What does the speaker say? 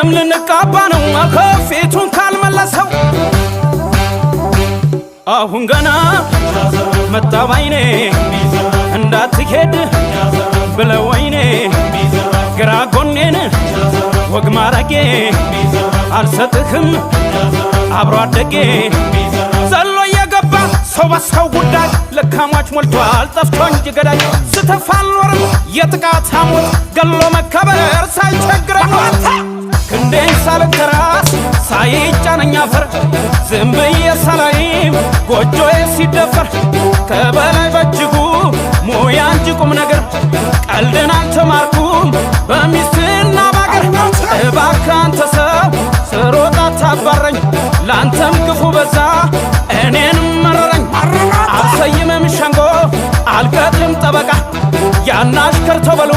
ደም ልንቃባ ነው ከፊቱን ካልመለሰው አሁን ገና መጣ ባይኔ እንዳትሄድ ብለው ወይኔ ግራ ጎኔን ወግ ማረጌ አልሰጥህም አብሮ አደጌ ዘሎ የገባ ሰው በሰው ጉዳይ ለካሟች ሞልቷል ጠፍቶ እንጂ ገዳይ ስተፋልኖርም የጥቃት ሐሞት ገሎ መከበር ሳይቸግረኝ ክንዴን ሳልተራስ ሳይጫነኝ አፈር ዝም ብዬ ሳላይም ጎጆዬ ሲደፈር ከበላይ በእጅጉ ሙያ እንጂ ቁም ነገር ቀልድን አልተማርኩም በሚስትና ባገር እባክህ አንተ ሰው ስሮጥ አታባረኝ ላንተም ክፉ በዛ እኔንም መረረኝ አልሰይምም ሸንጎ አልቀጥልም ጠበቃ ያናሽከር ተበሉ